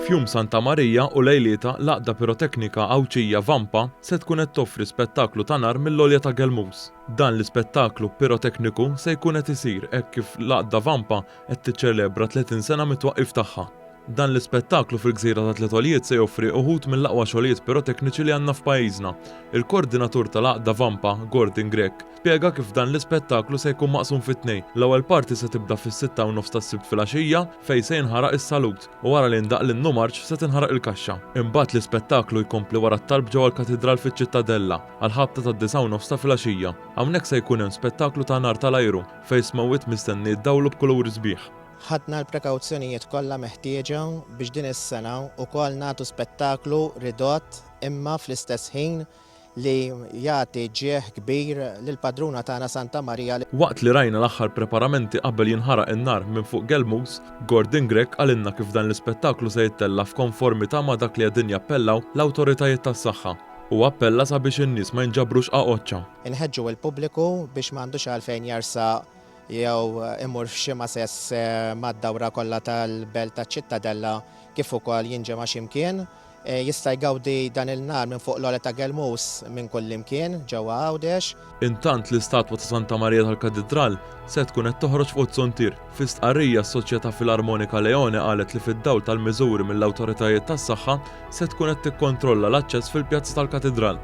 F'jum Santa Marija u lejlieta l-Għaqda Piroteknika Awċija Vampa se tkun qed toffri spettaklu ta' nar mill-għolja ta' Gelmuz. Dan l-ispettaklu pirotekniku se jkun qed isir hekk kif l-Għaqda Vampa qed tiċċelebra 30 sena mit-twaqqif tagħha. Dan l-ispettaklu fil-Gżira ta' Tletolijiet se joffri uħud mill-aqwa xogħlijiet pirotekniċi li għandna f'pajjiżna. Il-koordinatur tal-Għaqda Vampa, Gordon Grek, spjega kif dan l-ispettaklu se jkun maqsum fit-tnejn. L-ewwel parti se tibda fis-6:30 tas-sibt filgħaxija fejn se jinħaraq is-salut u wara li ndaq l-innu marċ se tinħaraq il-kaxxa. Imbagħad l-ispettaklu jkompli wara t-talb ġewwa l-Katedral fiċ-Ċittadella għal ħabta tad-9:30 ta' filgħaxija. Hawnhekk se jkun hemm spettaklu ta' nar tal-ajru fejn smawwiet mistenni jdawlu b'kulur sbieħ. Ħadna l-prekawzjonijiet kollha meħtieġa biex din is-sena wkoll nagħtu spettaklu ridott imma fl-istess ħin li jagħti ġieħ kbir lill-padruna tagħna Santa Marija. Waqt li rajna l-aħħar preparamenti qabel jinħaraq in-nar minn fuq Gelmuz, Gordon Grek għalinna kif dan l-ispettaklu se jittella f'konformità ma' dak li qegħdin jappellaw l-awtoritajiet tas-saħħa. U appella sabiex in-nies ma jinġabrux qaqoċċa. Inħeġġu l-pubbliku biex m'għandux għalfejn jarsaq jew imur f'xi sess mad-dawra kollha tal-belt taċ-Ċittadella kif ukoll jinġema x'imkien. Jista' jgawdi dan il-nar minn fuq l-għolja ta' Gelmuz minn kull imkien ġewwa Għawdex. Intant l-istatwa ta' Santa Marija tal-Katedral se tkun qed toħroġ fuq Tsontir. Fi stqarrija s-Soċjetà Filarmonika Leone qalet li fid-dawl tal-miżuri mill-awtoritajiet tas-saħħa se tkun qed tikkontrolla l-aċċess fil-pjazza tal-Katedral.